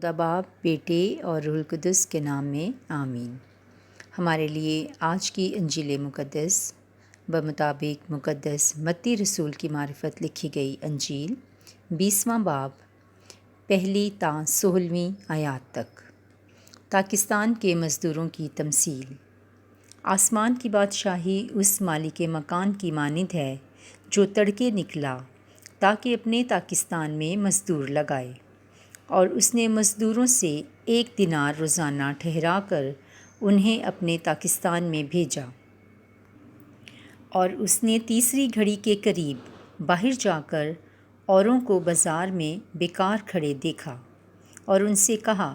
خدا باپ، بیٹے اور روح القدس کے نام میں آمین۔ ہمارے لیے آج کی انجیل مقدس بمطابق مقدس متی رسول کی معرفت لکھی گئی انجیل 20واں باب پہلی تا 16ویں آیات تک۔ پاکستان کے مزدوروں کی تمثیل۔ آسمان کی بادشاہی اس مالک مکان کی مانند ہے جو تڑکے نکلا تاکہ اپنے پاکستان میں مزدور لگائے، اور اس نے مزدوروں سے 1 دینار روزانہ ٹھہرا کر انہیں اپنے پاکستان میں بھیجا۔ اور اس نے تیسری گھڑی کے قریب باہر جا کر اوروں کو بازار میں بیکار کھڑے دیکھا اور ان سے کہا،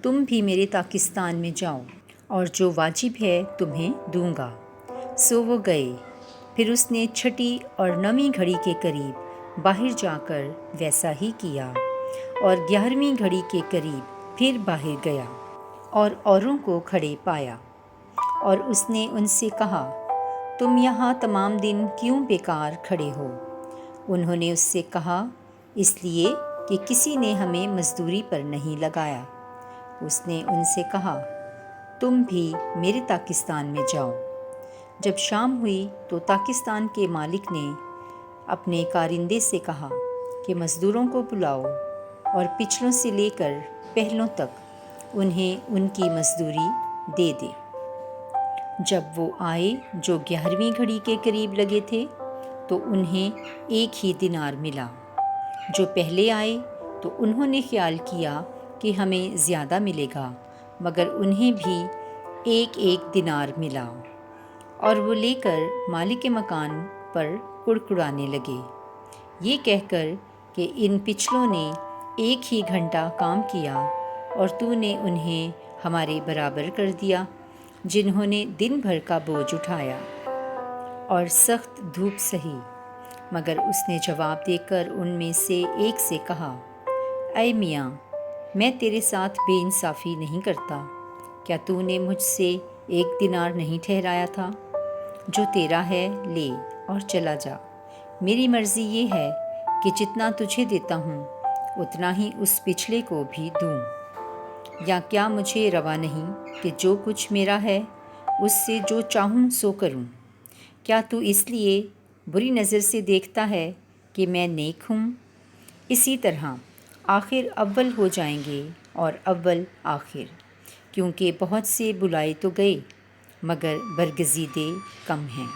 تم بھی میرے پاکستان میں جاؤ اور جو واجب ہے تمہیں دوں گا۔ سو وہ گئے۔ پھر اس نے 6 اور 9 گھڑی کے قریب باہر جا کر ویسا ہی کیا، اور 11ویں گھڑی کے قریب پھر باہر گیا اور اوروں کو کھڑے پایا، اور اس نے ان سے کہا، تم یہاں تمام دن کیوں بیکار کھڑے ہو؟ انہوں نے اس سے کہا، اس لیے کہ کسی نے ہمیں مزدوری پر نہیں لگایا۔ اس نے ان سے کہا، تم بھی میرے پاکستان میں جاؤ۔ جب شام ہوئی تو پاکستان کے مالک نے اپنے کارندے سے کہا کہ مزدوروں کو بلاؤ اور پچھلوں سے لے کر پہلوں تک انہیں ان کی مزدوری دے دے۔ جب وہ آئے جو 11ویں گھڑی کے قریب لگے تھے تو انہیں 1 ہی دینار ملا۔ جو پہلے آئے تو انہوں نے خیال کیا کہ ہمیں زیادہ ملے گا، مگر انہیں بھی 1 دینار ملا، اور وہ لے کر مالک مکان پر کڑکڑانے لگے، یہ کہہ کر کہ ان پچھلوں نے 1 ہی گھنٹہ کام کیا اور تو نے انہیں ہمارے برابر کر دیا، جنہوں نے دن بھر کا بوجھ اٹھایا اور سخت دھوپ سہی۔ مگر اس نے جواب دے کر ان میں سے ایک سے کہا، اے میاں، میں تیرے ساتھ بے انصافی نہیں کرتا۔ کیا تو نے مجھ سے 1 دینار نہیں ٹھہرایا تھا؟ جو تیرا ہے لے اور چلا جا۔ میری مرضی یہ ہے کہ جتنا تجھے دیتا ہوں اتنا ہی اس پچھلے کو بھی دوں۔ یا کیا مجھے روا نہیں کہ جو کچھ میرا ہے اس سے جو چاہوں سو کروں؟ کیا تو اس لیے بری نظر سے دیکھتا ہے کہ میں نیک ہوں؟ اسی طرح آخر اول ہو جائیں گے اور اول آخر، کیونکہ بہت سے بلائے تو گئے مگر برگزیدے کم ہیں۔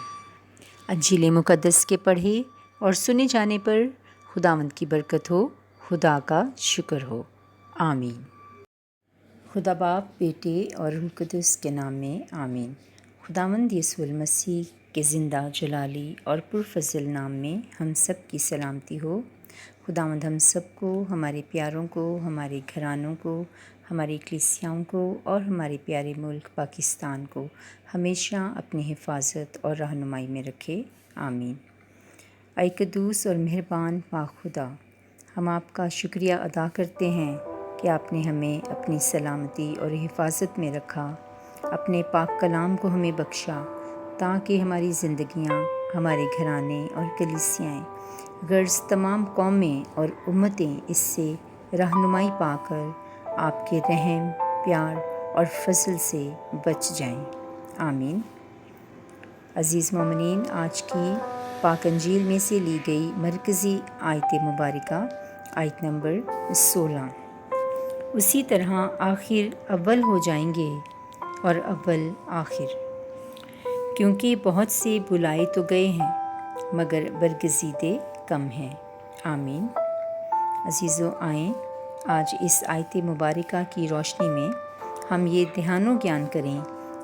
انجیل مقدس کے پڑھے اور سنے جانے پر خداوند کی برکت ہو، خدا کا شکر ہو، آمین۔ خدا باپ، بیٹے اور روح القدس کے نام میں آمین۔ خداوند یسوع المسیح کے زندہ جلالی اور پرفضل نام میں ہم سب کی سلامتی ہو۔ خداوند ہم سب کو، ہمارے پیاروں کو، ہمارے گھرانوں کو، ہماری کلیسیاؤں کو اور ہمارے پیارے ملک پاکستان کو ہمیشہ اپنی حفاظت اور رہنمائی میں رکھے، آمین۔ اے قدوس اور مہربان پاک خدا، ہم آپ کا شکریہ ادا کرتے ہیں کہ آپ نے ہمیں اپنی سلامتی اور حفاظت میں رکھا، اپنے پاک کلام کو ہمیں بخشا تاکہ ہماری زندگیاں، ہمارے گھرانے اور کلیسیائیں، غرض تمام قومیں اور امتیں اس سے رہنمائی پا کر آپ کے رحم، پیار اور فضل سے بچ جائیں، آمین۔ عزیز مومنین، آج کی پاک انجیل میں سے لی گئی مرکزی آیت مبارکہ آیت نمبر 16۔ اسی طرح آخر اول ہو جائیں گے اور اول آخر، کیونکہ بہت سے بلائے تو گئے ہیں مگر برگزیدے کم ہیں، آمین۔ عزیزو، آئیں آج اس آیت مبارکہ کی روشنی میں ہم یہ دھیان و گیان کریں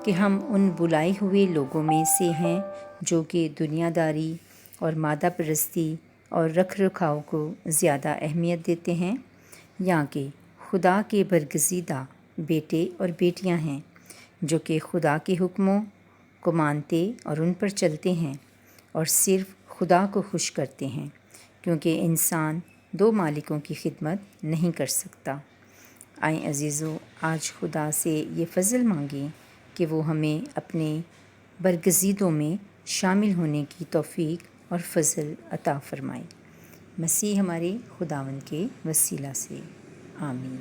کہ ہم ان بلائے ہوئے لوگوں میں سے ہیں جو کہ دنیا داری اور مادہ پرستی اور رکھ رکھاؤ کو زیادہ اہمیت دیتے ہیں، یا کہ خدا کے برگزیدہ بیٹے اور بیٹیاں ہیں جو کہ خدا کے حکموں کو مانتے اور ان پر چلتے ہیں اور صرف خدا کو خوش کرتے ہیں، کیونکہ انسان 2 مالکوں کی خدمت نہیں کر سکتا۔ آئیں عزیزو، آج خدا سے یہ فضل مانگیں کہ وہ ہمیں اپنے برگزیدوں میں شامل ہونے کی توفیق اور فضل عطا فرمائے، مسیح ہمارے خداوند کے وسیلہ سے، آمین۔